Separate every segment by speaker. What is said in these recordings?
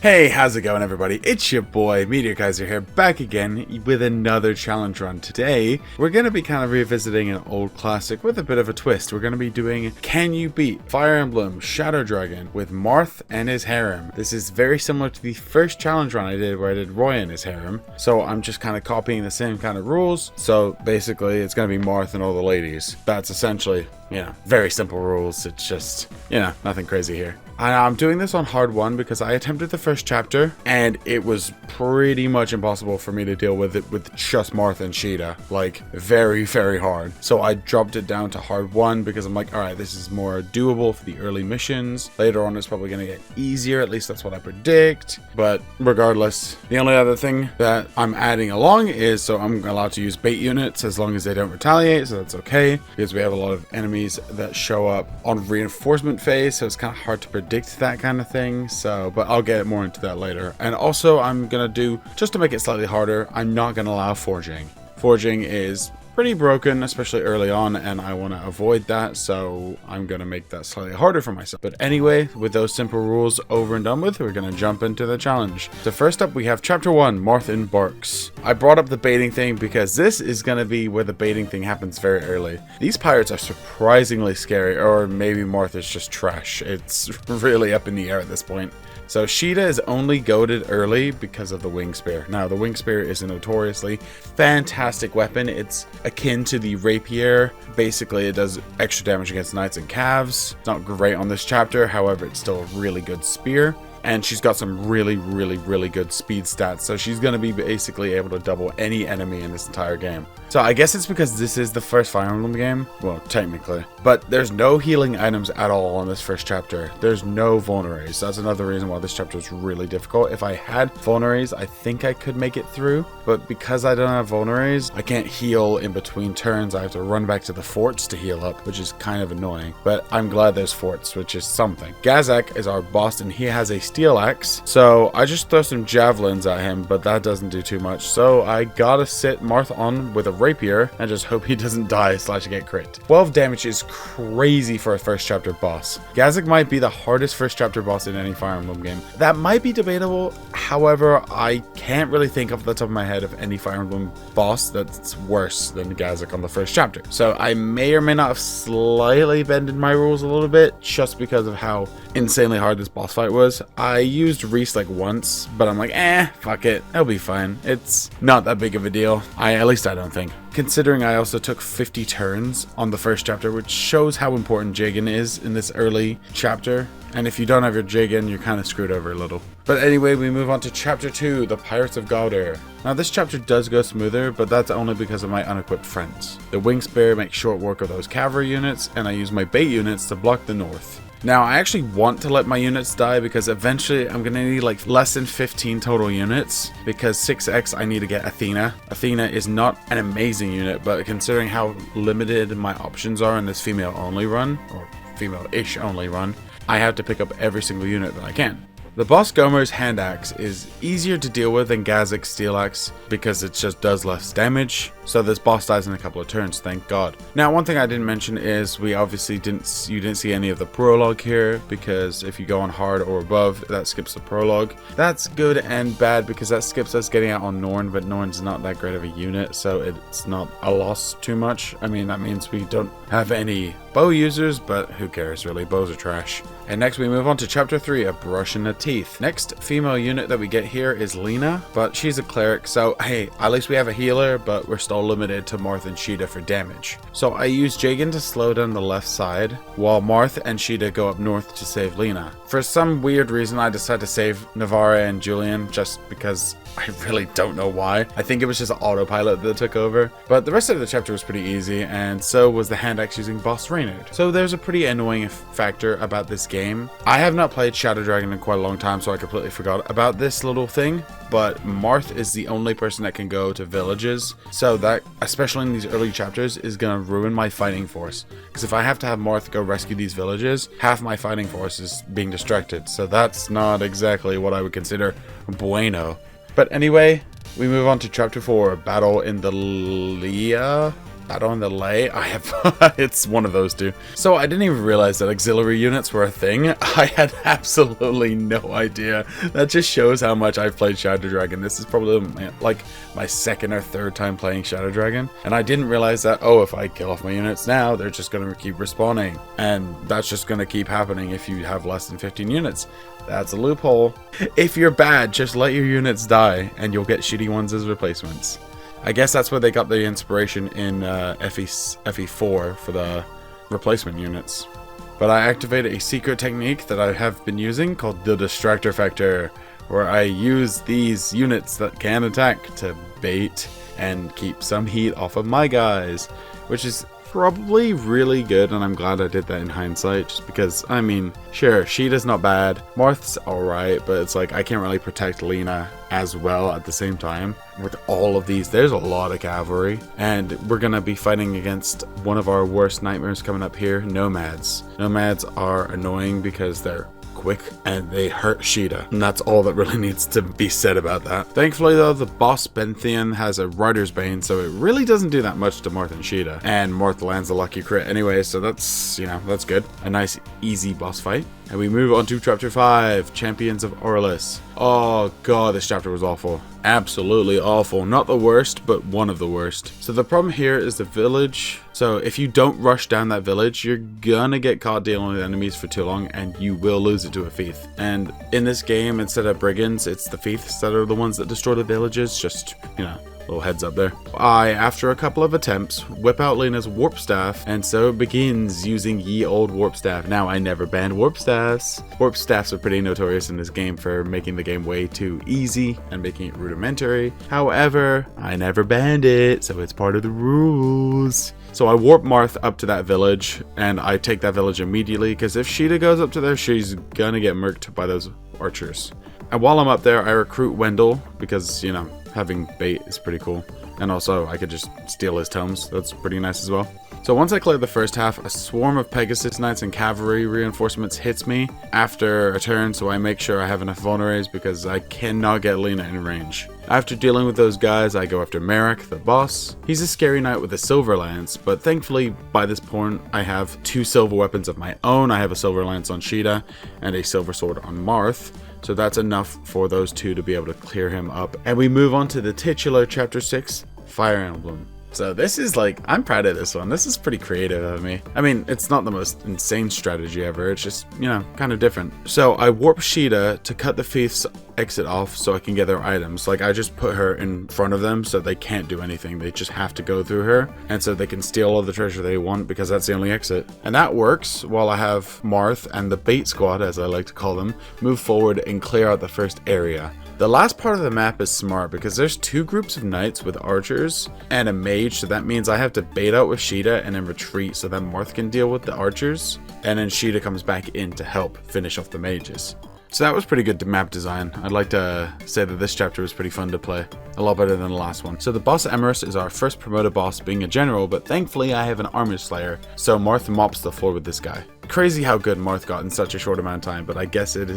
Speaker 1: Hey, how's it going everybody? It's your boy, Meteor Kaiser here, back again with another challenge run. Today, we're going to be kind of revisiting an old classic with a bit of a twist. We're going to be doing Can You Beat Fire Emblem Shadow Dragon with Marth and his Harem. This is very similar to the first challenge run I did where I did Roy and his Harem. So I'm just kind of copying the same kind of rules. So basically, it's going to be Marth and all the ladies. That's essentially, very simple rules. It's just, nothing crazy here. And I'm doing this on hard 1 because I attempted the first chapter and it was pretty much impossible for me to deal with it with just Marth and Sheeta. Like, very, very hard. So I dropped it down to hard 1 because I'm like, alright, this is more doable for the early missions. Later on, it's probably going to get easier. At least that's what I predict. But regardless, the only other thing that I'm adding along is so I'm allowed to use bait units as long as they don't retaliate. So that's okay because we have a lot of enemies that show up on reinforcement phase. So it's kind of hard to predict that kind of thing, but I'll get more into that later. And also I'm gonna do, just to make it slightly harder, I'm not gonna allow forging. Forging is pretty broken, especially early on, and I want to avoid that, so I'm gonna make that slightly harder for myself. But anyway, with those simple rules over and done with, we're gonna jump into the challenge. So first up, we have chapter 1, Marth embarks. I brought up the baiting thing because this is gonna be where the baiting thing happens very early. These pirates are surprisingly scary, or maybe Marth is just trash. It's really up in the air at this point. So Sheeta is only goaded early because of the wing spear. Now the wing spear is a notoriously fantastic weapon. It's akin to the rapier. Basically it does extra damage against knights and calves. It's not great on this chapter, however it's still a really good spear. And she's got some really good speed stats, so she's going to be basically able to double any enemy in this entire game. So I guess it's because this is the first Fire Emblem game, well technically, but there's no healing items at all in this first chapter. There's no vulneraries. That's another reason why this chapter is really difficult. If I had vulneraries, I think I could make it through, but because I don't have vulneraries, I can't heal in between turns. I have to run back to the forts to heal up, which is kind of annoying, but I'm glad there's forts, which is something. Gazak is our boss and he has a steel axe, so I just throw some javelins at him, but that doesn't do too much, so I gotta sit Marth on with a rapier and just hope he doesn't die / get crit. 12 damage is crazy for a first chapter boss. Gazak might be the hardest first chapter boss in any Fire Emblem game. That might be debatable, however I can't really think off the top of my head of any Fire Emblem boss that's worse than Gazak on the first chapter. So I may or may not have slightly bended my rules a little bit just because of how insanely hard this boss fight was. I used Reese like once, but I'm like, fuck it, it'll be fine. It's not that big of a deal. At least I don't think. Considering I also took 50 turns on the first chapter, which shows how important Jigen is in this early chapter. And if you don't have your Jigen, you're kind of screwed over a little. But anyway, we move on to chapter 2, the Pirates of Gauder. Now this chapter does go smoother, but that's only because of my unequipped friends. The wing spear makes short work of those cavalry units, and I use my bait units to block the north. Now, I actually want to let my units die because eventually I'm going to need like less than 15 total units because 6x I need to get Athena. Athena is not an amazing unit, but considering how limited my options are in this female only run, or female-ish only run, I have to pick up every single unit that I can. The boss Gomer's hand axe is easier to deal with than Gazak's steel axe because it just does less damage. So this boss dies in a couple of turns, thank God. Now, one thing I didn't mention is we obviously you didn't see any of the prologue here because if you go on hard or above, that skips the prologue. That's good and bad because that skips us getting out on Norn, but Norn's not that great of a unit, so it's not a loss too much. I mean, that means we don't have any bow users, but who cares really, bows are trash. And next we move on to chapter 3, a brush in the teeth. Next female unit that we get here is Lena, but she's a cleric, so hey, at least we have a healer, but we're still limited to Marth and Sheeta for damage. So I use Jigen to slow down the left side, while Marth and Sheeta go up north to save Lena. For some weird reason, I decided to save Navarra and Julian just because I really don't know why. I think it was just autopilot that took over. But the rest of the chapter was pretty easy, and so was the hand axe using Boss Reynard. So there's a pretty annoying factor about this game. I have not played Shadow Dragon in quite a long time, so I completely forgot about this little thing. But Marth is the only person that can go to villages, so that, especially in these early chapters, is gonna ruin my fighting force. Because if I have to have Marth go rescue these villages, half my fighting force is being distracted, so that's not exactly what I would consider bueno. But anyway, we move on to chapter 4, Battle in the Shadow and the Lay. I have, it's one of those two. So I didn't even realize that auxiliary units were a thing. I had absolutely no idea. That just shows how much I've played Shadow Dragon. This is probably like my second or third time playing Shadow Dragon. And I didn't realize that, oh, if I kill off my units now, they're just going to keep respawning. And that's just going to keep happening if you have less than 15 units. That's a loophole. If you're bad, just let your units die and you'll get shitty ones as replacements. I guess that's where they got the inspiration in FE4 for the replacement units. But I activated a secret technique that I have been using called the Distractor Factor, where I use these units that can attack to bait and keep some heat off of my guys, which is probably really good, and I'm glad I did that in hindsight, just because, I mean, sure, Sheeta's not bad, Marth's alright, but it's like I can't really protect Lena as well at the same time. With all of these, there's a lot of cavalry, and we're gonna be fighting against one of our worst nightmares coming up here, Nomads. Nomads are annoying because they're quick and they hurt Sheeta, and that's all that really needs to be said about that. Thankfully though, the boss Benthean has a Rider's Bane, so it really doesn't do that much to Marth and Sheeta, and Marth lands a lucky crit anyway, so that's, you know, that's good. A nice easy boss fight. And we move on to chapter 5, Champions of Orlis. Oh god, this chapter was awful. Absolutely awful. Not the worst, but one of the worst. So the problem here is the village. So if you don't rush down that village, you're gonna get caught dealing with enemies for too long and you will lose it to a thief. And in this game, instead of brigands, it's the thieves that are the ones that destroy the villages. Just, you know, little heads up there. I, after a couple of attempts, whip out Lena's warp staff, and so it begins using ye old warp staff. Now, I never banned warp staffs. Warp staffs are pretty notorious in this game for making the game way too easy and making it rudimentary. However, I never banned it, so it's part of the rules. So I warp Marth up to that village, and I take that village immediately, because if Sheeta goes up to there, she's gonna get murked by those archers. And while I'm up there, I recruit Wendell, because, you know, having bait is pretty cool. And also, I could just steal his tomes. That's pretty nice as well. So once I clear the first half, a swarm of Pegasus Knights and cavalry reinforcements hits me after a turn, so I make sure I have enough vulneraries because I cannot get Lena in range. After dealing with those guys, I go after Merrick, the boss. He's a scary knight with a silver lance, but thankfully by this point I have 2 silver weapons of my own. I have a silver lance on Sheeta and a silver sword on Marth. So that's enough for those 2 to be able to clear him up. And we move on to the titular chapter 6, Fire Emblem. So this is like, I'm proud of this one. This is pretty creative of me. I mean, it's not the most insane strategy ever. It's just, you know, kind of different. So I warp Sheeta to cut the thief's exit off so I can get their items. Like, I just put her in front of them so they can't do anything. They just have to go through her. And so they can steal all the treasure they want because that's the only exit. And that works while I have Marth and the bait squad, as I like to call them, move forward and clear out the first area. The last part of the map is smart because there's 2 groups of knights with archers and a mage, so that means I have to bait out with Sheeta and then retreat so that Marth can deal with the archers, and then Sheeta comes back in to help finish off the mages. So that was pretty good map design. I'd like to say that this chapter was pretty fun to play. A lot better than the last one. So the boss Emerus is our first promoted boss, being a general, but thankfully I have an armor slayer, so Marth mops the floor with this guy. Crazy how good Marth got in such a short amount of time, but I guess it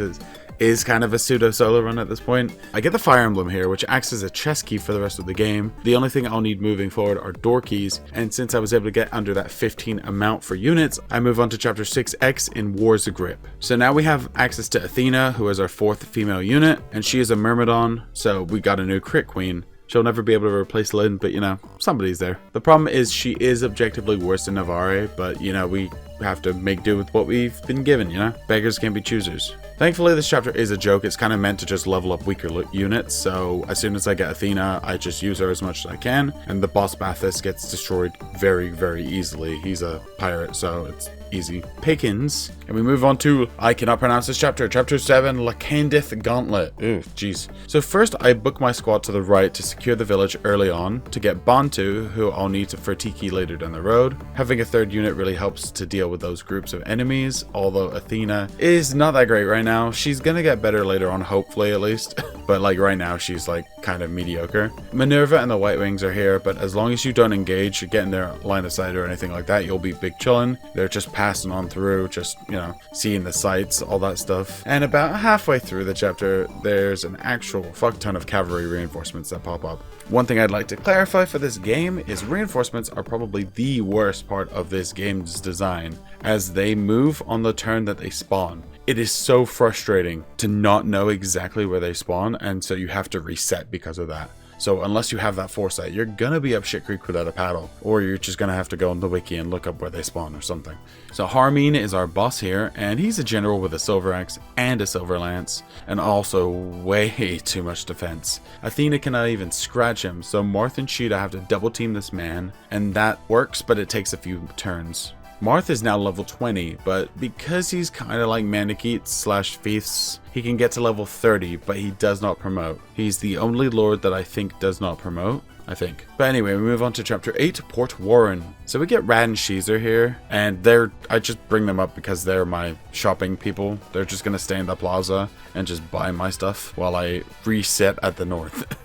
Speaker 1: is kind of a pseudo solo run at this point. I get the Fire Emblem here, which acts as a chest key for the rest of the game. The only thing I'll need moving forward are door keys, and since I was able to get under that 15 amount for units, I move on to chapter 6X in War's Grip. So now we have access to Athena, who is our 4th female unit, and she is a Myrmidon, so we got a new crit queen. She'll never be able to replace Lynn, but you know, somebody's there. The problem is she is objectively worse than Navarre, but you know, we have to make do with what we've been given, you know? Beggars can't be choosers. Thankfully, this chapter is a joke. It's kind of meant to just level up weaker units, so as soon as I get Athena, I just use her as much as I can, and the boss Bathus gets destroyed very, very easily. He's a pirate, so it's easy pickings. And we move on to, I cannot pronounce this chapter, chapter 7, Lacandith Gauntlet. Ooh, jeez. So first, I book my squad to the right to secure the village early on, to get Bantu, who I'll need for Tiki later down the road. Having a 3rd unit really helps to deal with those groups of enemies, although Athena is not that great right now. She's gonna get better later on, hopefully at least. but like right now she's like kind of mediocre. Minerva and the White Wings are here, but as long as you don't engage or get in their line of sight or anything like that, you'll be big chillin'. They're just passing on through, just, you know, seeing the sights, all that stuff. And about halfway through the chapter, there's an actual fuck ton of cavalry reinforcements that pop up. One thing I'd like to clarify for this game is reinforcements are probably the worst part of this game's design, as they move on the turn that they spawn. It is so frustrating to not know exactly where they spawn, and so you have to reset because of that. So unless you have that foresight, you're gonna be up shit creek without a paddle, or you're just gonna have to go on the wiki and look up where they spawn or something. So Harem is our boss here, and he's a general with a silver axe and a silver lance, and also way too much defense. Athena cannot even scratch him, so Marth and Sheeta have to double team this man, and that works, but it takes a few turns. Marth is now level 20, but because he's kind of like Manakete / Fiefs, he can get to level 30, but he does not promote. He's the only lord that I think does not promote, I think. But anyway, we move on to chapter 8, Port Warren. So we get Rad and Sheezer here, and I just bring them up because they're my shopping people. They're just gonna stay in the plaza and just buy my stuff while I reset at the north.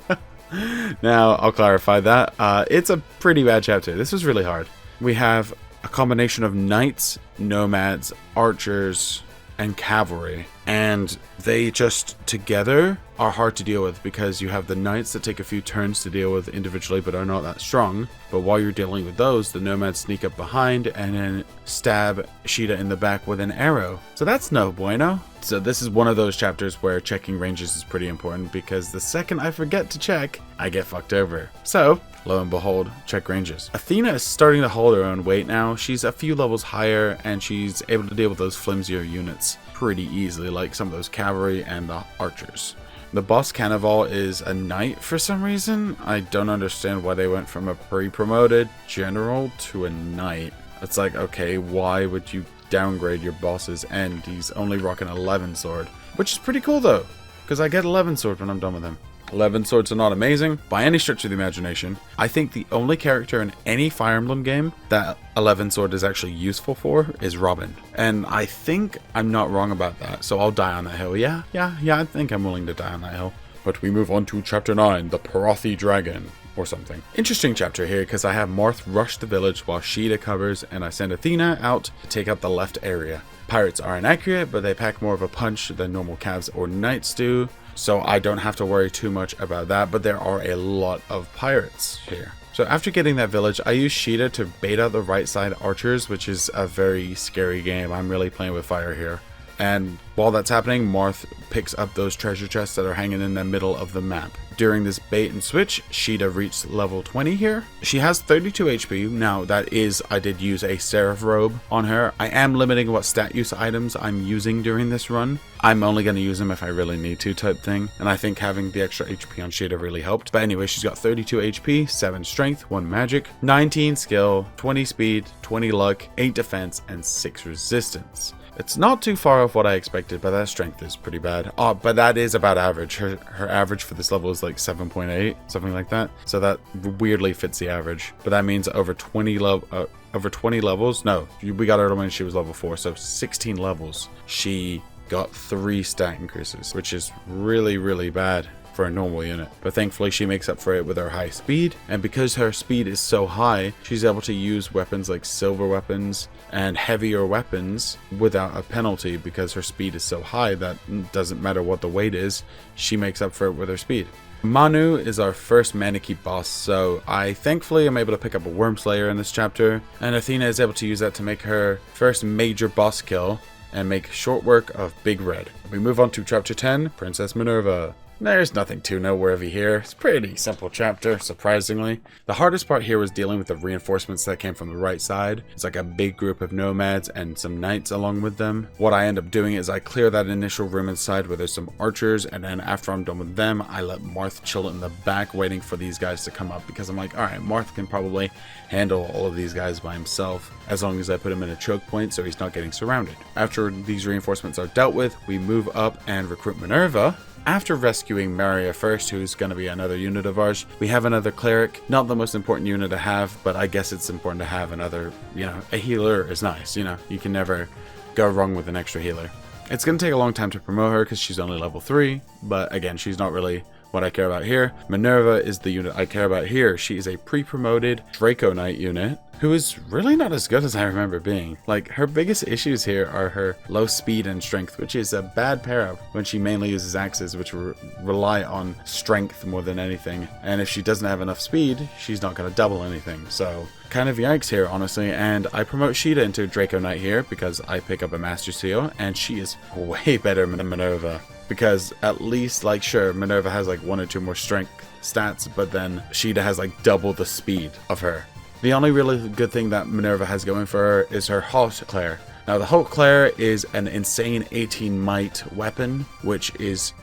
Speaker 1: Now, I'll clarify that. It's a pretty bad chapter. This was really hard. We have a combination of knights, nomads, archers, and cavalry, and they just together are hard to deal with because you have the knights that take a few turns to deal with individually but are not that strong, but while you're dealing with those, the nomads sneak up behind and then stab Sheeta in the back with an arrow. So that's no bueno. So this is one of those chapters where checking ranges is pretty important, because the second I forget to check, I get fucked over. So lo and behold, check ranges. Athena is starting to hold her own weight now. She's a few levels higher and she's able to deal with those flimsier units pretty easily, like some of those cavalry and the archers. The boss Cannibal is a knight for some reason. I don't understand why they went from a pre-promoted general to a knight. It's like, okay, why would you downgrade your boss's end? He's only rocking 11 sword, which is pretty cool though, because I get 11 sword when I'm done with him. 11 swords are not amazing by any stretch of the imagination. I think the only character in any Fire Emblem game that 11 sword is actually useful for is Robin. And I think I'm not wrong about that, so I'll die on that hill. Yeah, I think I'm willing to die on that hill. But we move on to chapter 9, the Parathi Dragon, or something. Interesting chapter here, because I have Marth rush the village while Sheeta covers, and I send Athena out to take out the left area. Pirates are inaccurate, but they pack more of a punch than normal cavs or knights do, so I don't have to worry too much about that, but there are a lot of pirates here. So after getting that village, I use Sheeta to bait out the right side archers, which is a very scary game. I'm really playing with fire here. And while that's happening, Marth picks up those treasure chests that are hanging in the middle of the map. During this bait and switch, Sheeta reached level 20 here. She has 32 HP. Now that is, I did use a Seraph robe on her. I am limiting what stat use items I'm using during this run. I'm only going to use them if I really need to type thing. And I think having the extra HP on Sheeta really helped. But anyway, she's got 32 HP, 7 strength, 1 magic, 19 skill, 20 speed, 20 luck, 8 defense, and 6 resistance. It's not too far off what I expected, but that strength is pretty bad. Oh, but that is about average. Her average for this level is like 7.8, something like that. So that weirdly fits the average. But that means over 20 levels. No, we got her when she was level 4, so 16 levels. She got 3 stat increases, which is really, really bad for a normal unit, but thankfully she makes up for it with her high speed, and because her speed is so high, she's able to use weapons like silver weapons and heavier weapons without a penalty, because her speed is so high that doesn't matter what the weight is, she makes up for it with her speed. Manu is our first Manakete boss, so I thankfully am able to pick up a Worm Slayer in this chapter, and Athena is able to use that to make her first major boss kill and make short work of Big Red. We move on to chapter 10, Princess Minerva. There's nothing too noteworthy here. It's a pretty simple chapter, surprisingly. The hardest part here was dealing with the reinforcements that came from the right side. It's like a big group of nomads and some knights along with them. What I end up doing is I clear that initial room inside where there's some archers, and then after I'm done with them, I let Marth chill in the back waiting for these guys to come up, because I'm like, alright, Marth can probably handle all of these guys by himself as long as I put him in a choke point so he's not getting surrounded. After these reinforcements are dealt with, we move up and recruit Minerva. After rescuing Maria first, who's going to be another unit of ours, we have another cleric. Not the most important unit to have, but I guess it's important to have another, a healer is nice, you can never go wrong with an extra healer. It's going to take a long time to promote her because she's only level 3, but again, she's not really what I care about here. Minerva is the unit I care about here. She is a pre-promoted Draco Knight unit who is really not as good as I remember being. Like, her biggest issues here are her low speed and strength, which is a bad pair up when she mainly uses axes, which rely on strength more than anything. And if she doesn't have enough speed, she's not going to double anything. So kind of yikes here, honestly. And I promote Sheeta into Draco Knight here because I pick up a Master Seal, and she is way better than Minerva. Because at least, like, sure, Minerva has like 1 or 2 more strength stats, but then Sheeta has like double the speed of her. The only really good thing that Minerva has going for her is her Haute Claire. Now, the Haute Claire is an insane 18 might weapon, which is,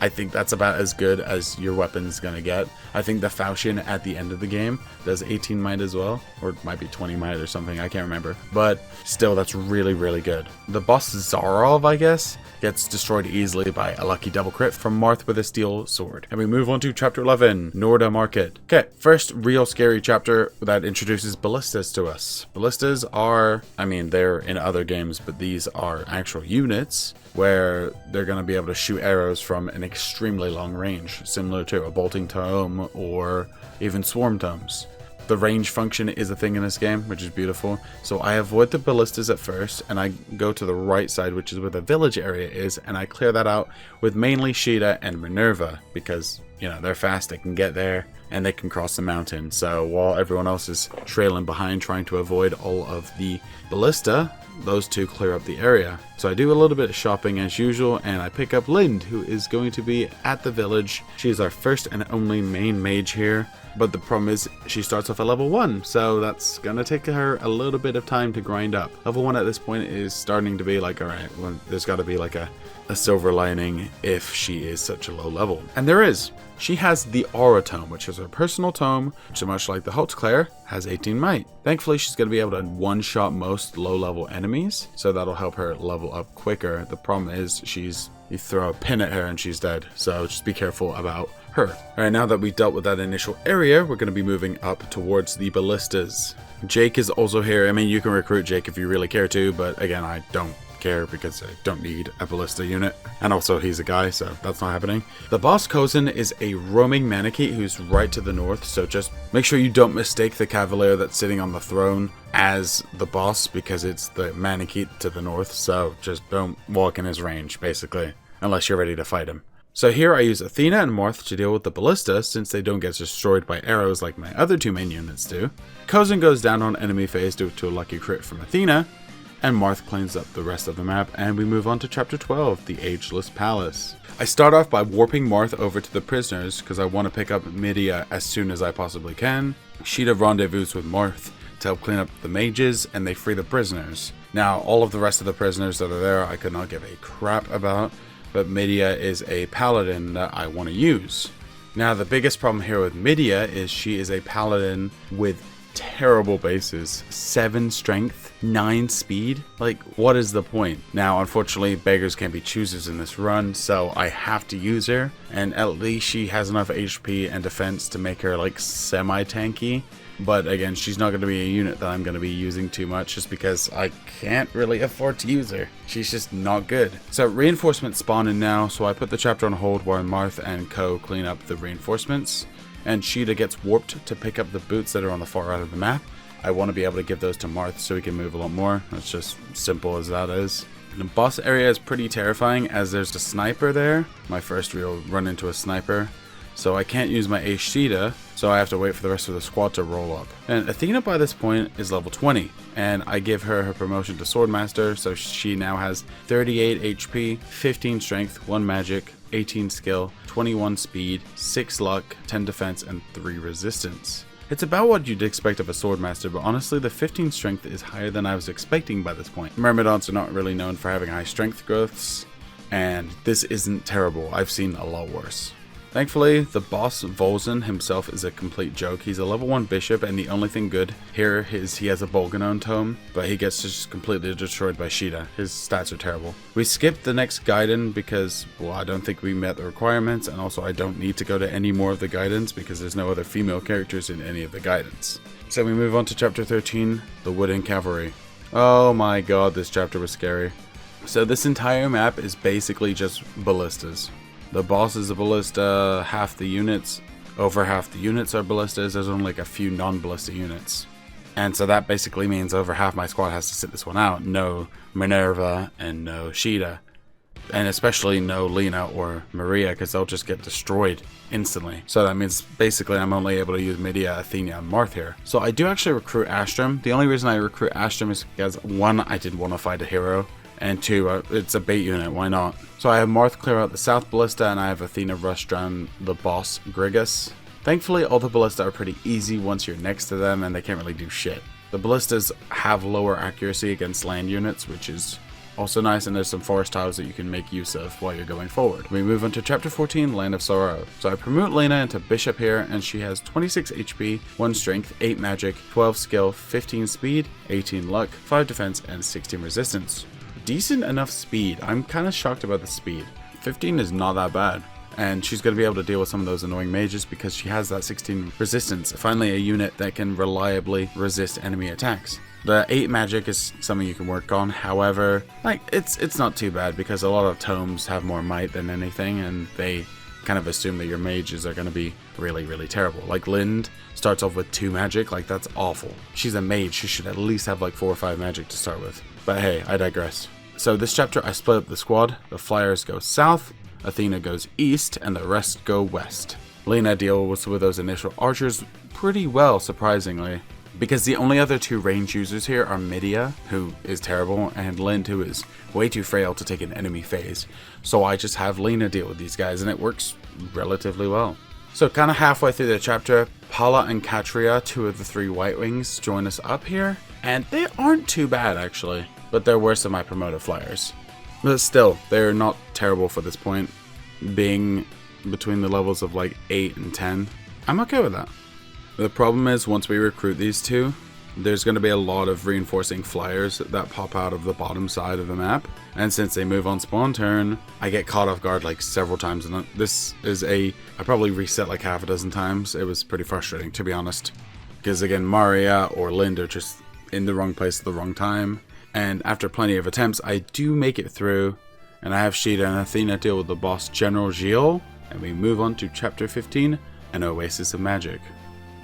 Speaker 1: I think that's about as good as your weapon's gonna get. I think the Falchion at the end of the game does 18 might as well, or it might be 20 might or something, I can't remember. But still, that's really, really good. The boss Zarov, I guess, gets destroyed easily by a lucky double crit from Marth with a steel sword. And we move on to chapter 11, Norda Market. Okay, first real scary chapter that introduces ballistas to us. Ballistas are, I mean, they're in other games, but these are actual units where they're going to be able to shoot arrows from an extremely long range, similar to a bolting tome or even swarm tomes. The range function is a thing in this game, which is beautiful. So I avoid the ballistas at first, and I go to the right side, which is where the village area is, and I clear that out with mainly Sheeta and Minerva, because, you know, they're fast, they can get there, and they can cross the mountain. So while everyone else is trailing behind trying to avoid all of the ballista, those two clear up the area. So I do a little bit of shopping as usual, and I pick up Lind, who is going to be at the village. She is our first and only main mage here, but the problem is she starts off at level 1, so that's gonna take her a little bit of time to grind up. Level 1 at this point is starting to be like, alright, well, there's gotta be like a silver lining if she is such a low level. And there is. She has the Aura Tome, which is her personal tome, so much like the Haute Claire, has 18 might. Thankfully, she's going to be able to one-shot most low-level enemies, so that'll help her level up quicker. The problem is you throw a pin at her and she's dead, so just be careful about her. Alright, now that we've dealt with that initial area, we're going to be moving up towards the ballistas. Jake is also here. I mean, you can recruit Jake if you really care to, but again, I don't care because I don't need a ballista unit, and also he's a guy, so that's not happening. The boss Kozin is a roaming Manakete who's right to the north, so just make sure you don't mistake the cavalier that's sitting on the throne as the boss, because it's the Manakete to the north, so just don't walk in his range basically unless you're ready to fight him. So here I use Athena and Marth to deal with the ballista since they don't get destroyed by arrows like my other two main units do. Kozin goes down on enemy phase due to a lucky crit from Athena, and Marth cleans up the rest of the map, and we move on to chapter 12, the Ageless Palace. I start off by warping Marth over to the prisoners because I want to pick up Midia as soon as I possibly can. Sheeta rendezvous with Marth to help clean up the mages, and they free the prisoners. Now, all of the rest of the prisoners that are there I could not give a crap about, but Midia is a paladin that I want to use. Now, the biggest problem here with Midia is she is a paladin with terrible bases. 7 strength, 9 speed. Like, what is the point? Now, unfortunately, beggars can't be choosers in this run, so I have to use her, and at least she has enough HP and defense to make her like semi-tanky. But again, she's not going to be a unit that I'm going to be using too much just because I can't really afford to use her. She's just not good. So reinforcements spawn in now, so I put the chapter on hold while Marth and Co clean up the reinforcements. And Sheeta gets warped to pick up the boots that are on the far right of the map. I want to be able to give those to Marth so we can move a lot more. That's just simple as that is. The boss area is pretty terrifying as there's a sniper there. My first real run into a sniper. So I can't use my Ace Sheeta, so I have to wait for the rest of the squad to roll up. And Athena by this point is level 20, and I give her her promotion to Swordmaster, so she now has 38 HP, 15 strength, 1 magic, 18 skill, 21 speed, 6 luck, 10 defense, and 3 resistance. It's about what you'd expect of a Swordmaster, but honestly the 15 strength is higher than I was expecting by this point. Myrmidons are not really known for having high strength growths, and this isn't terrible. I've seen a lot worse. Thankfully, the boss Volzin himself is a complete joke. He's a level 1 bishop, and the only thing good here is he has a Bolganon tome, but he gets just completely destroyed by Sheeta. His stats are terrible. We skipped the next Gaiden because, well, I don't think we met the requirements, and also I don't need to go to any more of the Gaidens because there's no other female characters in any of the Gaidens. So we move on to chapter 13, the Wooden Cavalry. Oh my god, this chapter was scary. So this entire map is basically just ballistas. The boss is a ballista, half the units, over half the units are ballistas. There's only like a few non-ballista units. And so that basically means over half my squad has to sit this one out. No Minerva and no Sheeta. And especially no Lena or Maria, because they'll just get destroyed instantly. So that means basically I'm only able to use Medea, Athena, and Marth here. So I do actually recruit Astrum. The only reason I recruit Astrum is because, one, I did want to fight a hero, and two, it's a bait unit, why not? So I have Marth clear out the South Ballista, and I have Athena rush down the boss Grigus. Thankfully, all the ballista are pretty easy once you're next to them, and they can't really do shit. The ballistas have lower accuracy against land units, which is also nice, and there's some forest tiles that you can make use of while you're going forward. We move on to chapter 14, Land of Sorrow. So I promote Lena into Bishop here, and she has 26 HP, 1 strength, 8 magic, 12 skill, 15 speed, 18 luck, 5 defense, and 16 resistance. Decent enough speed. I'm kind of shocked about the speed. 15 is not that bad. And she's going to be able to deal with some of those annoying mages because she has that 16 resistance. Finally, a unit that can reliably resist enemy attacks. The 8 magic is something you can work on. However, like it's not too bad because a lot of tomes have more might than anything, and they kind of assume that your mages are going to be really, really terrible. Like Lind starts off with 2 magic, like that's awful. She's a mage, she should at least have like 4 or 5 magic to start with. But hey, I digress. So this chapter I split up the squad. The flyers go south, Athena goes east, and the rest go west. Lena deals with those initial archers pretty well, surprisingly, because the only other 2 range users here are Medea, who is terrible, and Lind, who is way too frail to take an enemy phase. So I just have Lena deal with these guys, and it works relatively well. So kind of halfway through the chapter, Pala and Katria, 2 of the 3 White Wings, join us up here, and they aren't too bad actually, but they're worse than my promoted flyers. But still, they're not terrible for this point, being between the levels of like 8 and 10. I'm okay with that. The problem is once we recruit these 2, there's going to be a lot of reinforcing flyers that pop out of the bottom side of the map. And since they move on spawn turn, I get caught off guard like several times. And this is I probably reset like half a dozen times. It was pretty frustrating, to be honest. Because again, Maria or Lind are just in the wrong place at the wrong time. And after plenty of attempts, I do make it through, and I have Sheeta and Athena deal with the boss General Gilles, and we move on to chapter 15, An Oasis of Magic.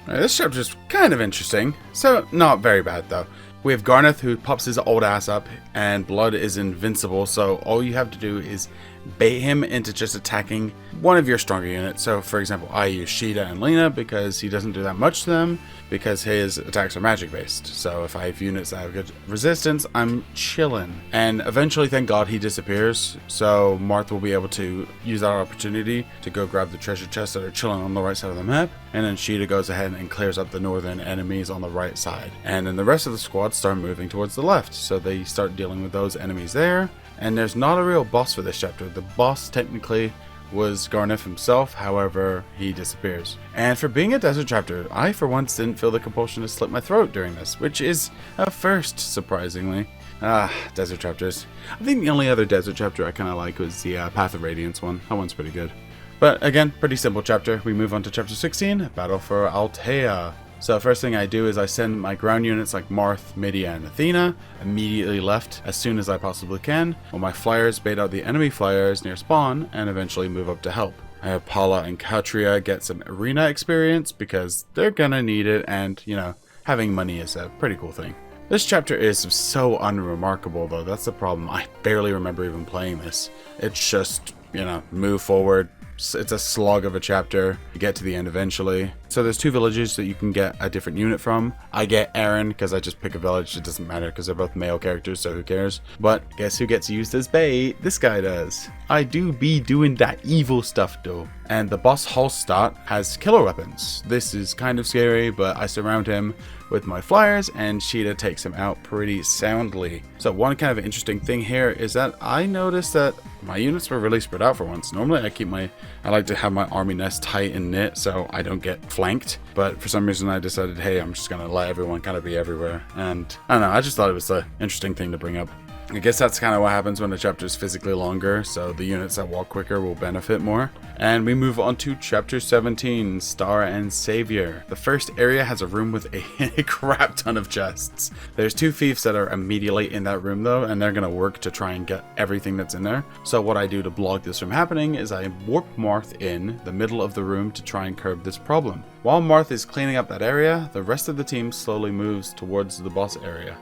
Speaker 1: Right, this chapter is kind of interesting, so not very bad though. We have Garneth who pops his old ass up, and Blood is invincible, so all you have to do is bait him into just attacking one of your stronger units. So for example, I use Sheeta and Lena because he doesn't do that much to them, because his attacks are magic based. So if I have units that have good resistance, I'm chilling. And eventually, thank God, he disappears, so Marth will be able to use that opportunity to go grab the treasure chests that are chilling on the right side of the map, and then Sheeta goes ahead and clears up the northern enemies on the right side. And then the rest of the squad start moving towards the left, so they start dealing with those enemies there. And there's not a real boss for this chapter. The boss technically was Garneth himself, however, he disappears. And for being a desert chapter, I for once didn't feel the compulsion to slit my throat during this, which is a first, surprisingly. Desert chapters. I think the only other desert chapter I kind of like was the Path of Radiance one. That one's pretty good. But again, pretty simple chapter. We move on to chapter 16, Battle for Altea. So first thing I do is I send my ground units like Marth, Medea, and Athena immediately left as soon as I possibly can, while my flyers bait out the enemy flyers near spawn and eventually move up to help. I have Pala and Katria get some arena experience because they're gonna need it, and you know, having money is a pretty cool thing. This chapter is so unremarkable though, that's the problem. I barely remember even playing this. It's just, you know, move forward. It's a slog of a chapter. You get to the end eventually. So there's 2 villages that you can get a different unit from. I get Aaron because I just pick a village. It doesn't matter because they're both male characters, so who cares? But guess who gets used as bait? This guy does. I do be doing that evil stuff though. And the boss Hallstatt has killer weapons. This is kind of scary, but I surround him with my flyers and Sheeta takes him out pretty soundly. So one kind of interesting thing here is that I noticed that my units were really spread out for once. Normally I like to have my army nest tight and knit so I don't get flanked, but for some reason I decided, hey, I'm just gonna let everyone kind of be everywhere. And I don't know, I just thought it was an interesting thing to bring up. I guess that's kind of what happens when the chapter is physically longer, so the units that walk quicker will benefit more. And we move on to chapter 17, Star and Savior. The first area has a room with a crap ton of chests. There's 2 thieves that are immediately in that room though, and they're going to work to try and get everything that's in there. So what I do to block this from happening is I warp Marth in the middle of the room to try and curb this problem. While Marth is cleaning up that area, the rest of the team slowly moves towards the boss area.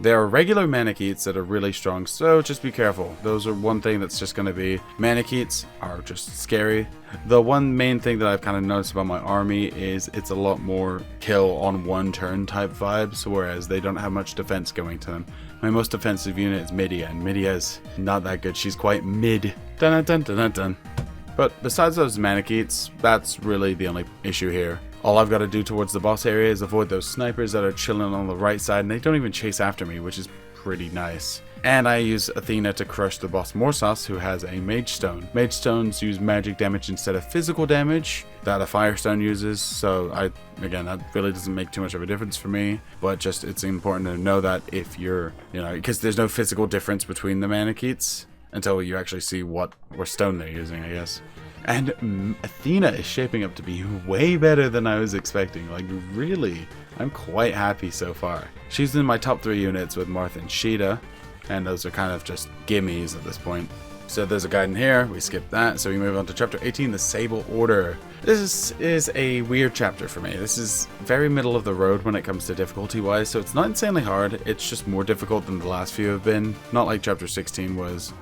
Speaker 1: There are regular Manicheats that are really strong, so just be careful. Those are one thing that's just going to be. Manicheats are just scary. The one main thing that I've kind of noticed about my army is it's a lot more kill on one turn type vibes, whereas they don't have much defense going to them. My most defensive unit is Midia, and Midia is not that good. She's quite mid. Dun dun dun dun dun. But besides those Manicheats, that's really the only issue here. All I've got to do towards the boss area is avoid those snipers that are chilling on the right side, and they don't even chase after me, which is pretty nice. And I use Athena to crush the boss Morsas, who has a Mage Stone. Mage Stones use magic damage instead of physical damage that a Firestone uses, so again, that really doesn't make too much of a difference for me, but just it's important to know that if you're, because there's no physical difference between the Manicheats until you actually see what stone they're using, I guess. And Athena is shaping up to be way better than I was expecting. Like, really, I'm quite happy so far. She's in my top 3 units with Marth and Sheeta, and those are kind of just gimmies at this point. So there's a guide in here, we skip that, so we move on to chapter 18, the Sable Order. This is a weird chapter for me. This is very middle of the road when it comes to difficulty wise, so it's not insanely hard, it's just more difficult than the last few have been, not like chapter 16 was.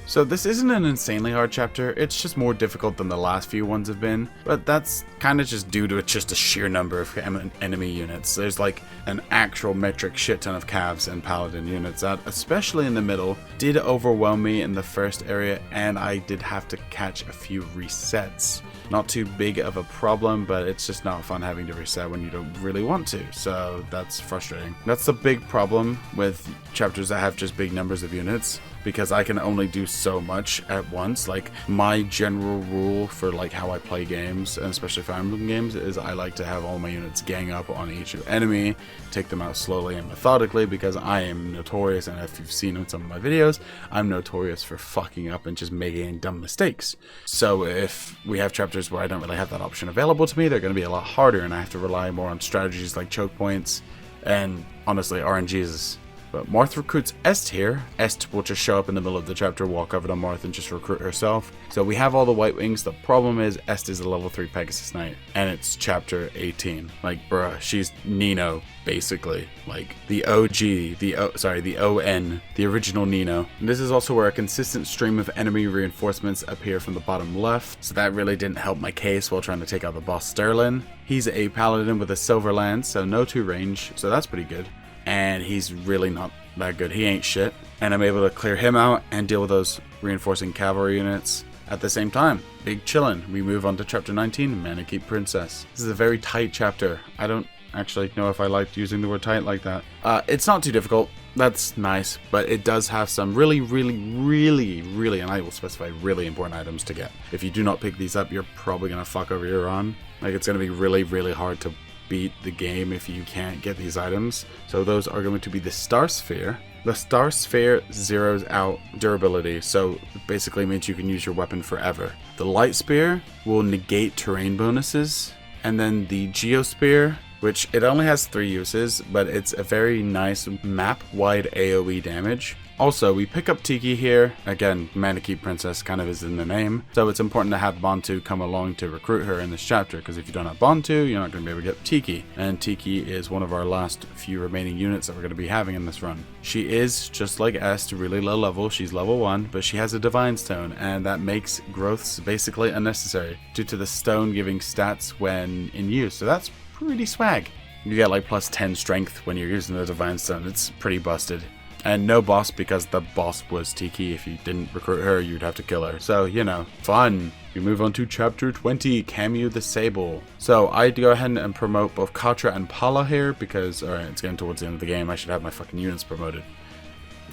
Speaker 1: So this isn't an insanely hard chapter, it's just more difficult than the last few ones have been, but that's kind of just due to just a sheer number of enemy units. There's like an actual metric shit ton of Cavs and Paladin units that, especially in the middle, did overwhelm me in the first area, and I did have to catch a few resets. Not too big of a problem, but it's just not fun having to reset when you don't really want to, so that's frustrating. That's the big problem with chapters that have just big numbers of units, because I can only do so much at once. Like, my general rule for like how I play games, and especially Fire Emblem games, is I like to have all my units gang up on each enemy, take them out slowly and methodically, because I am notorious, and if you've seen in some of my videos, I'm notorious for fucking up and just making dumb mistakes. So if we have chapters where I don't really have that option available to me, they're going to be a lot harder, and I have to rely more on strategies like choke points, and honestly, RNGs. But Marth recruits Est here. Est will just show up in the middle of the chapter, walk over to Marth, and just recruit herself. So we have all the White Wings. The problem is Est is a level 3 Pegasus Knight, and it's chapter 18. Like, bruh, she's Nino, basically. Like, the OG, the ON, the original Nino. And this is also where a consistent stream of enemy reinforcements appear from the bottom left, so that really didn't help my case while trying to take out the boss Sterling. He's a Paladin with a Silver Lance, so no 2 range, so that's pretty good. And he's really not that good. He ain't shit. And I'm able to clear him out and deal with those reinforcing cavalry units at the same time. Big chillin'. We move on to chapter 19, Manicheat Princess. This is a very tight chapter. I don't actually know if I liked using the word tight like that. It's not too difficult. That's nice, but it does have some really, and I will specify really important items to get. If you do not pick these up, you're probably going to fuck over your run. Like, it's going to be really hard to beat the game if you can't get these items. So those are going to be the Star Sphere. The Star Sphere zeroes out durability, so it basically means you can use your weapon forever. The Light Spear will negate terrain bonuses, and then the Geosphere, which it only has 3 uses, but it's a very nice map-wide AoE damage. Also, we pick up Tiki here. Again, Manicheat Princess kind of is in the name. So it's important to have Bantu come along to recruit her in this chapter, because if you don't have Bantu, you're not going to be able to get Tiki. And Tiki is one of our last few remaining units that we're going to be having in this run. She is, just like Est, really low level. She's level 1, but she has a Divine Stone, and that makes growths basically unnecessary due to the stone giving stats when in use. So that's pretty swag. You get like plus 10 strength when you're using the Divine Stone. It's pretty busted. And no boss, because the boss was Tiki. If you didn't recruit her, you'd have to kill her. So, you know, fun. We move on to chapter 20, Camu the Sable. So I go ahead and promote both Katra and Pala here, because, alright, it's getting towards the end of the game. I should have my fucking units promoted.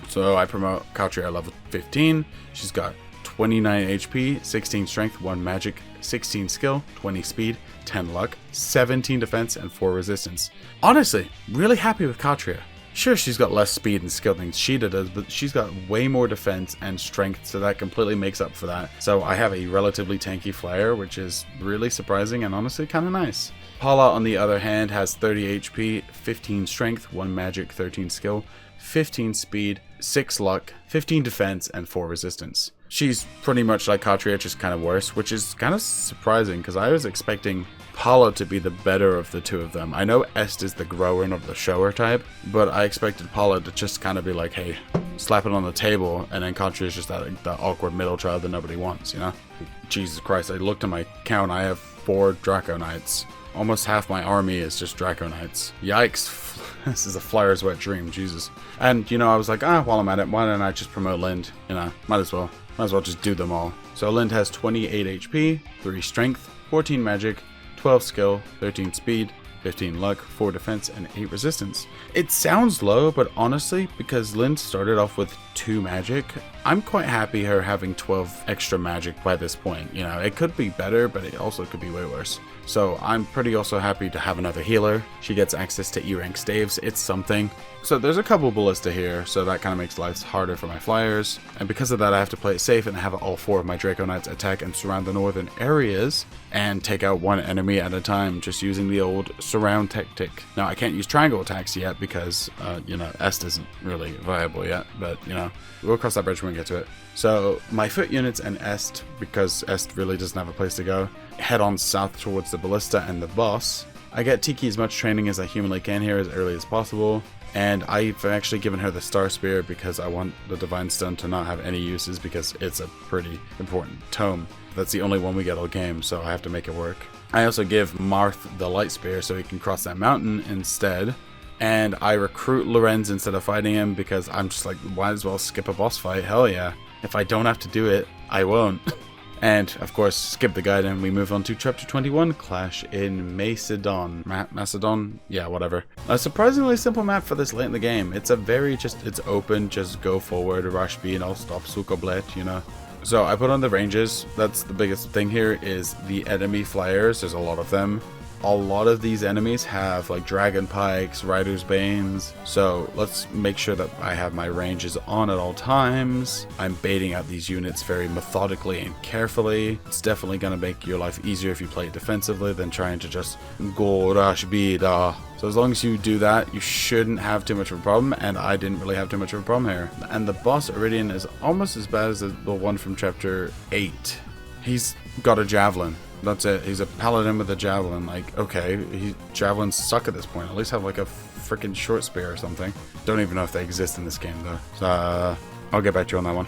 Speaker 1: So I promote Katra at level 15. She's got 29 HP, 16 strength, 1 magic, 16 skill, 20 speed, 10 luck, 17 defense, and 4 resistance. Honestly, really happy with Katria. Sure, she's got less speed and skill than Sheeta does, but she's got way more defense and strength, so that completely makes up for that. So I have a relatively tanky flyer, which is really surprising and honestly kind of nice. Paula, on the other hand, has 30 HP, 15 strength, 1 magic, 13 skill, 15 speed, 6 luck, 15 defense, and 4 resistance. She's pretty much like Katria, just kind of worse, which is kind of surprising because I was expecting Paula to be the better of the two of them. I know Est is the grower, not the shower type, but I expected Paula to just kind of be like, hey, slap it on the table, and then Katria is just that awkward middle child that nobody wants, you know? Jesus Christ, I looked at my count, I have 4 Draco Knights. Almost half my army is just Draco Knights. Yikes. This is a flyer's wet dream, Jesus. And, you know, I was like, while I'm at it, why don't I just promote Lind? You know, might as well just do them all. So Lind has 28 HP, 3 strength, 14 magic, 12 skill, 13 speed, 15 luck, 4 defense, and 8 resistance. It sounds low, but honestly, because Lind started off with 2 magic, I'm quite happy her having 12 extra magic by this point. You know, it could be better, but it also could be way worse. So I'm pretty also happy to have another healer. She gets access to E-rank staves, it's something. So there's a couple ballista here, so that kind of makes life harder for my flyers. And because of that, I have to play it safe and have all 4 of my Draco Knights attack and surround the northern areas and take out 1 enemy at a time, just using the old surround tactic. Now I can't use triangle attacks yet because, you know, Est isn't really viable yet, but you know, we'll cross that bridge when we get to it. So my foot units and Est, because Est really doesn't have a place to go, head on south towards the ballista and the boss. I get Tiki as much training as I humanly can here as early as possible, and I've actually given her the Star Spear because I want the Divine Stone to not have any uses because it's a pretty important tome. That's the only one we get all game, so I have to make it work. I also give Marth the Light Spear so he can cross that mountain instead. And I recruit Lorenz instead of fighting him because I'm just like, might as well skip a boss fight, hell yeah. If I don't have to do it, I won't. And, of course, skip the guide and we move on to Chapter 21, Clash in Macedon. Macedon? Yeah, whatever. A surprisingly simple map for this late in the game. It's a very it's open, just go forward, rush B, and I'll stop Sukoblet, you know. So I put on the ranges. That's the biggest thing here is the enemy flyers. There's a lot of them. A lot of these enemies have like Dragon Pikes, Rider's Banes, so let's make sure that I have my ranges on at all times. I'm baiting out these units very methodically and carefully. It's definitely going to make your life easier if you play it defensively than trying to just go rush bida. So as long as you do that, you shouldn't have too much of a problem, and I didn't really have too much of a problem here. And the boss Iridian is almost as bad as the one from Chapter 8. He's got a javelin. That's it. He's a paladin with a javelin. Like, okay, javelins suck at this point. At least have like a freaking short spear or something. Don't even know if they exist in this game though. So I'll get back to you on that one.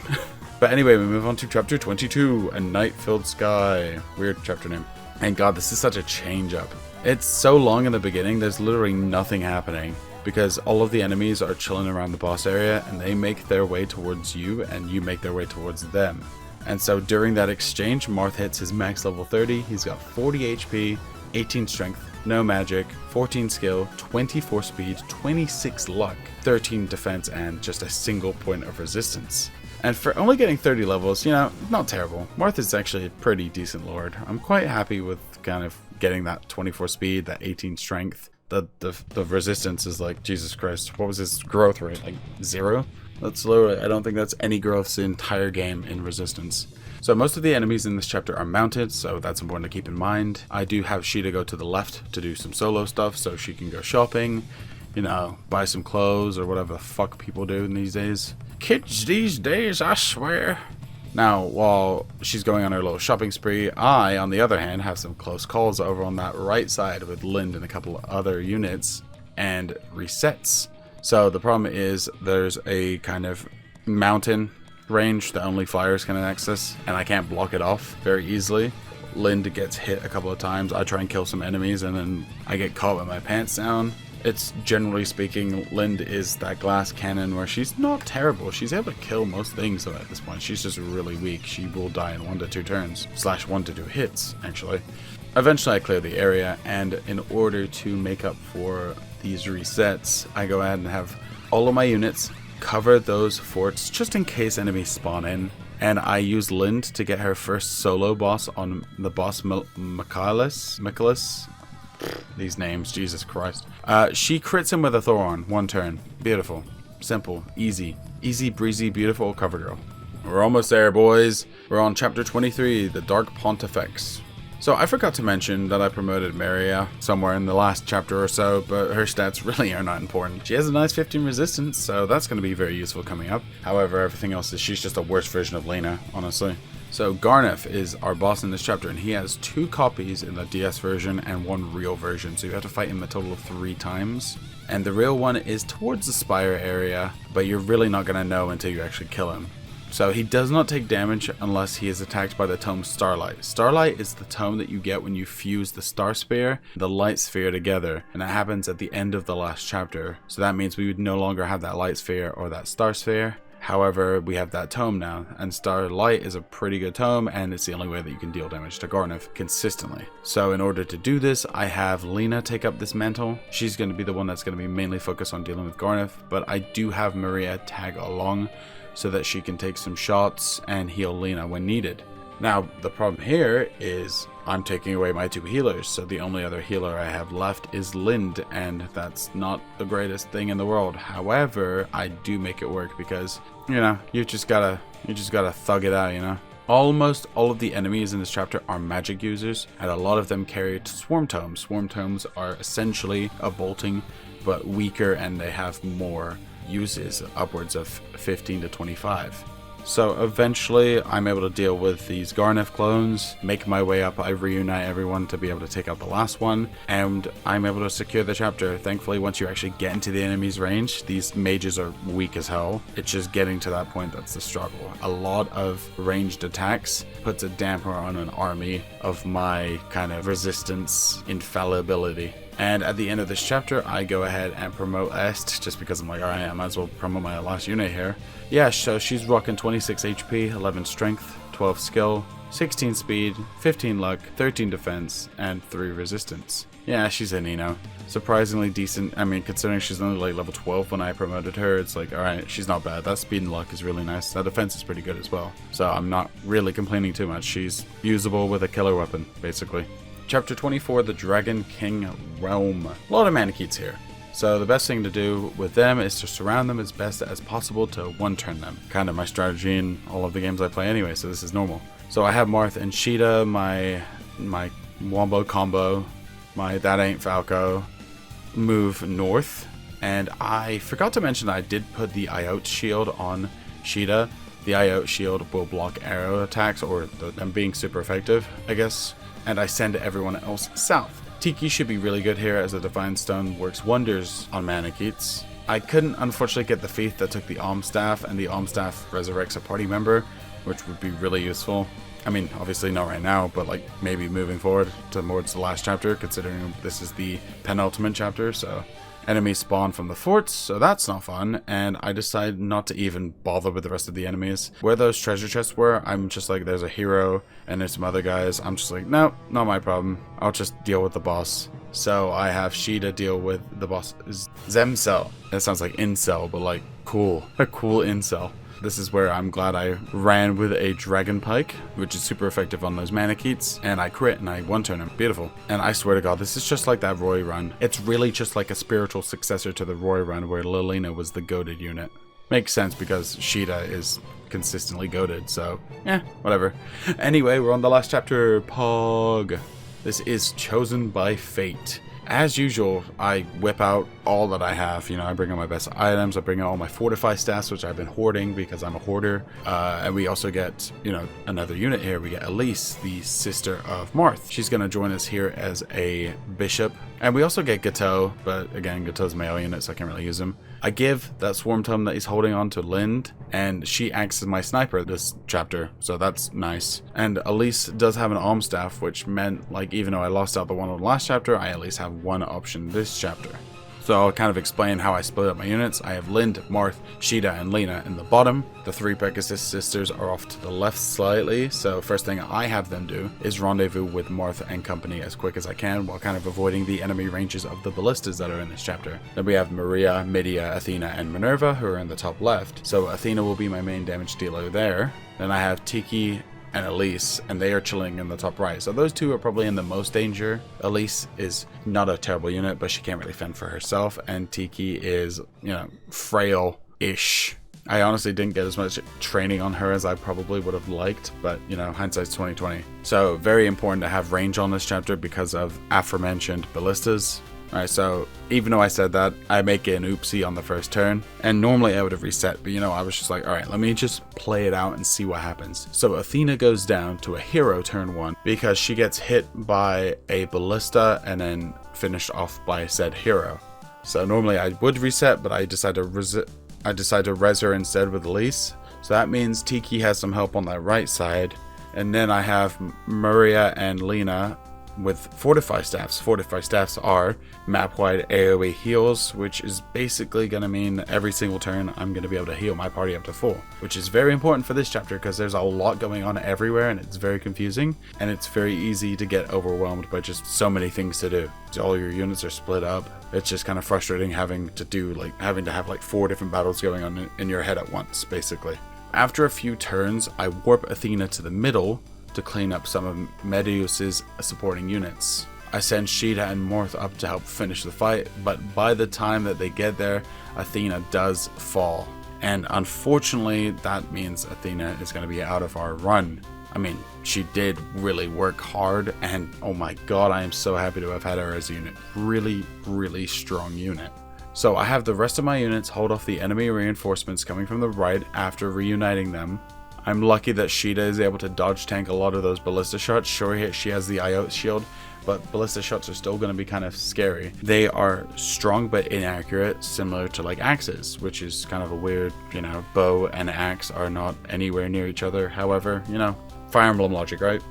Speaker 1: But anyway, we move on to Chapter 22, A Night-Filled Sky. Weird chapter name. And God, this is such a change up. It's so long in the beginning, there's literally nothing happening. Because all of the enemies are chilling around the boss area and they make their way towards you and you make their way towards them. And so during that exchange, Marth hits his max level 30. He's got 40 HP, 18 strength, no magic, 14 skill, 24 speed, 26 luck, 13 defense, and just a single point of resistance. And for only getting 30 levels, you know, not terrible. Marth is actually a pretty decent lord. I'm quite happy with kind of getting that 24 speed, that 18 strength. The resistance is like, Jesus Christ, what was his growth rate? Like 0? That's literally, I don't think that's any growth the entire game in resistance. So most of the enemies in this chapter are mounted, so that's important to keep in mind. I do have Sheeta go to the left to do some solo stuff, so she can go shopping, you know, buy some clothes or whatever the fuck people do in these days. Kids these days, I swear. Now, while she's going on her little shopping spree, I, on the other hand, have some close calls over on that right side with Lind and a couple of other units and resets. So the problem is there's a kind of mountain range that only flyers can access, and I can't block it off very easily. Lind gets hit a couple of times. I try and kill some enemies, and then I get caught with my pants down. It's generally speaking, Lind is that glass cannon where she's not terrible. She's able to kill most things though at this point. She's just really weak. She will die in 1 to 2 turns, / 1 to 2 hits, actually. Eventually I clear the area, and in order to make up for these resets, I go ahead and have all of my units cover those forts just in case enemies spawn in. And I use Lind to get her first solo boss on the boss Michaelis. These names, Jesus Christ. She crits him with a Thoron, 1 turn. Beautiful. Simple. Easy. Easy breezy, beautiful cover girl. We're almost there, boys. We're on chapter 23, the Dark Pontifex. So I forgot to mention that I promoted Maria somewhere in the last chapter or so, but her stats really are not important. She has a nice 15 resistance, so that's going to be very useful coming up. However, everything else is she's just a worse version of Lena, honestly. So Garneth is our boss in this chapter, and he has 2 copies in the DS version and 1 real version, so you have to fight him a total of 3 times. And the real one is towards the Spire area, but you're really not going to know until you actually kill him. So he does not take damage unless he is attacked by the tome Starlight. Starlight is the tome that you get when you fuse the Star Sphere and the Light Sphere together, and that happens at the end of the last chapter. So that means we would no longer have that Light Sphere or that Star Sphere. However, we have that tome now, and Starlight is a pretty good tome, and it's the only way that you can deal damage to Garneth consistently. So in order to do this, I have Lena take up this mantle. She's going to be the one that's going to be mainly focused on dealing with Garneth, but I do have Maria tag along so that she can take some shots and heal Lena when needed. Now, the problem here is I'm taking away my 2 healers, so the only other healer I have left is Lind, and that's not the greatest thing in the world. However, I do make it work because, you know, you just gotta thug it out, you know? Almost all of the enemies in this chapter are magic users, and a lot of them carry Swarm Tomes. Swarm Tomes are essentially a bolting, but weaker, and they have more uses, upwards of 15 to 25. So eventually I'm able to deal with these Garneth clones, make my way up, I reunite everyone to be able to take out the last one, and I'm able to secure the chapter. Thankfully, once you actually get into the enemy's range, these mages are weak as hell. It's just getting to that point that's the struggle. A lot of ranged attacks puts a damper on an army of my kind of resistance infallibility. And at the end of this chapter, I go ahead and promote Est, just because I'm like, alright, I might as well promote my last unit here. Yeah, so she's rocking 26 HP, 11 strength, 12 skill, 16 speed, 15 luck, 13 defense, and 3 resistance. Yeah, she's a Nino. Surprisingly decent. I mean, considering she's only like level 12 when I promoted her, it's like, alright, she's not bad. That speed and luck is really nice. That defense is pretty good as well. So I'm not really complaining too much. She's usable with a killer weapon, basically. Chapter 24, the Dragon King Realm. A lot of Manicheets here. So the best thing to do with them is to surround them as best as possible to 1-turn them. Kind of my strategy in all of the games I play anyway, so this is normal. So I have Marth and Sheeta, my Wombo combo, my That Ain't Falco, move north. And I forgot to mention that I did put the Iot shield on Sheeta. The Iot shield will block arrow attacks, or them being super effective, I guess. And I send everyone else south. Tiki should be really good here, as the Divine Stone works wonders on Manicheets. I couldn't unfortunately get the feat that took the Alm Staff, and the Alm Staff resurrects a party member, which would be really useful. I mean, obviously not right now, but like maybe moving forward towards the last chapter, considering this is the penultimate chapter, so. Enemies spawn from the forts, so that's not fun, and I decide not to even bother with the rest of the enemies. Where those treasure chests were, I'm just like, there's a hero, and there's some other guys. I'm just like, no, not my problem. I'll just deal with the boss. So I have Sheeta deal with the boss, Zemcel. That sounds like incel, but like, cool. A cool incel. This is where I'm glad I ran with a Dragon Pike, which is super effective on those Manicheets, and I crit and I 1-turn him. Beautiful. And I swear to God, this is just like that Roy run. It's really just like a spiritual successor to the Roy run where Lilina was the goated unit. Makes sense because Sheeta is consistently goated, so whatever. Anyway, we're on the last chapter, Pog. This is Chosen by Fate. As usual, I whip out all that I have. You know, I bring out my best items. I bring out all my Fortify stats, which I've been hoarding because I'm a hoarder. And we also get, you know, another unit here. We get Elise, the sister of Marth. She's going to join us here as a bishop. And we also get Gateau, but again, Gateau's a melee unit, so I can't really use him. I give that Swarm Tome that he's holding on to Lind, and she acts as my sniper this chapter, so that's nice. And Elise does have an Alm Staff, which meant, like, even though I lost out the one on the last chapter, I at least have one option this chapter. So I'll kind of explain how I split up my units. I have Lind, Marth, Sheeta, and Lena in the bottom. The 3 Pegasus sisters are off to the left slightly, so first thing I have them do is rendezvous with Marth and company as quick as I can, while kind of avoiding the enemy ranges of the ballistas that are in this chapter. Then we have Maria, Midia, Athena, and Minerva, who are in the top left, so Athena will be my main damage dealer there. Then I have Tiki, and Elise, and they are chilling in the top right. So those two are probably in the most danger. Elise is not a terrible unit, but she can't really fend for herself, and Tiki is, you know, frail-ish. I honestly didn't get as much training on her as I probably would have liked, but, you know, hindsight's 20/20. So very important to have range on this chapter because of aforementioned ballistas. Alright, so even though I said that, I make an oopsie on the first turn, and normally I would have reset, but you know, I was just like, alright, let me just play it out and see what happens. So Athena goes down to a hero turn 1 because she gets hit by a ballista and then finished off by said hero. So normally I would reset, but I decided to res her instead with Elise. So that means Tiki has some help on that right side, and then I have Maria and Lena with Fortify Staffs. Fortify Staffs are map-wide AoE heals, which is basically going to mean every single turn I'm going to be able to heal my party up to full, which is very important for this chapter because there's a lot going on everywhere and it's very confusing, and it's very easy to get overwhelmed by just so many things to do. All your units are split up. It's just kind of frustrating having to have like 4 different battles going on in your head at once, basically. After a few turns, I warp Athena to the middle to clean up some of Medeus's supporting units. I send Sheeta and Marth up to help finish the fight, but by the time that they get there, Athena does fall. And unfortunately, that means Athena is going to be out of our run. I mean, she did really work hard, and oh my god, I am so happy to have had her as a unit. Really, really strong unit. So I have the rest of my units hold off the enemy reinforcements coming from the right after reuniting them. I'm lucky that Sheeta is able to dodge tank a lot of those ballista shots. Sure, she has the IO shield, but ballista shots are still going to be kind of scary. They are strong but inaccurate, similar to like axes, which is kind of a weird, you know, bow and axe are not anywhere near each other. However, you know, Fire Emblem logic, right?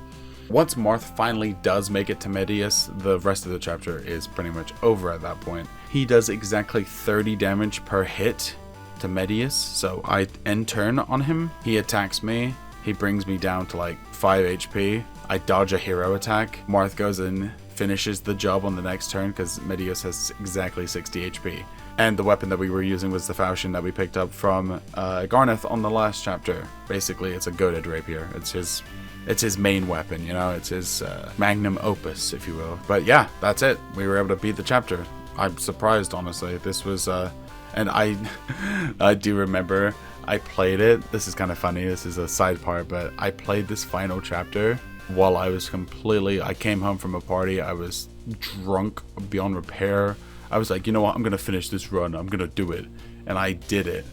Speaker 1: Once Marth finally does make it to Medeus, the rest of the chapter is pretty much over at that point. He does exactly 30 damage per hit to Medeus, so I end turn on him. He attacks me. He brings me down to like 5 HP. I dodge a hero attack. Marth goes in, finishes the job on the next turn because Medeus has exactly 60 HP. And the weapon that we were using was the falchion that we picked up from Garneth on the last chapter. Basically, it's a goated rapier. It's his main weapon, you know, it's his magnum opus, if you will. But yeah, that's it. We were able to beat the chapter. I'm surprised, honestly. This was and I do remember I played it. This is kind of funny. This is a side part, but I played this final chapter while I was I came home from a party. I was drunk beyond repair. I was like, you know what? I'm going to finish this run. I'm going to do it. And I did it.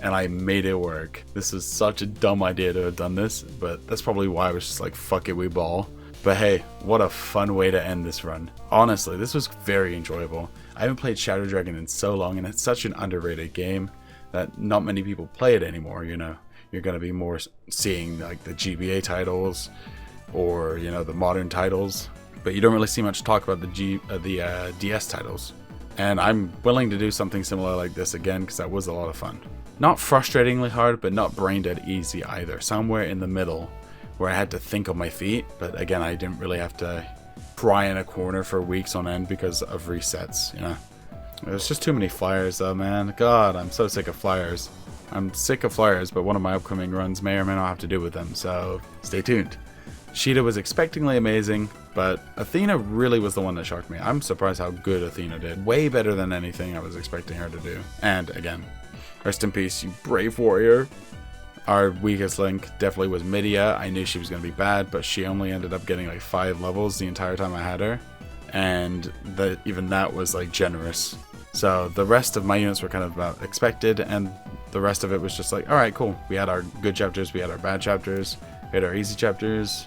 Speaker 1: And I made it work. This is such a dumb idea to have done this, but that's probably why I was just like, fuck it, we ball. But hey, what a fun way to end this run. Honestly, this was very enjoyable. I haven't played Shadow Dragon in so long, and it's such an underrated game that not many people play it anymore, you know. You're going to be more seeing like the GBA titles or, you know, the modern titles, but you don't really see much talk about the DS titles. And I'm willing to do something similar like this again because that was a lot of fun. Not frustratingly hard, but not brain dead easy either. Somewhere in the middle where I had to think on my feet, but again, I didn't really have to cry in a corner for weeks on end because of resets, you know. There's just too many flyers though, man. God, I'm so sick of flyers. I'm sick of flyers, but one of my upcoming runs may or may not have to do with them, so stay tuned. Sheeta was expectingly amazing, but Athena really was the one that shocked me. I'm surprised how good Athena did. Way better than anything I was expecting her to do. And again, rest in peace, you brave warrior. Our weakest link definitely was Medea. I knew she was going to be bad, but she only ended up getting like 5 levels the entire time I had her. And even that was like generous. So the rest of my units were kind of about expected, and the rest of it was just like, alright, cool. We had our good chapters, we had our bad chapters, we had our easy chapters,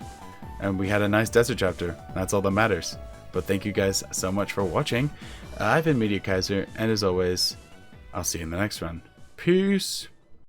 Speaker 1: and we had a nice desert chapter. That's all that matters. But thank you guys so much for watching. I've been Media Kaiser, and as always, I'll see you in the next one. Peace!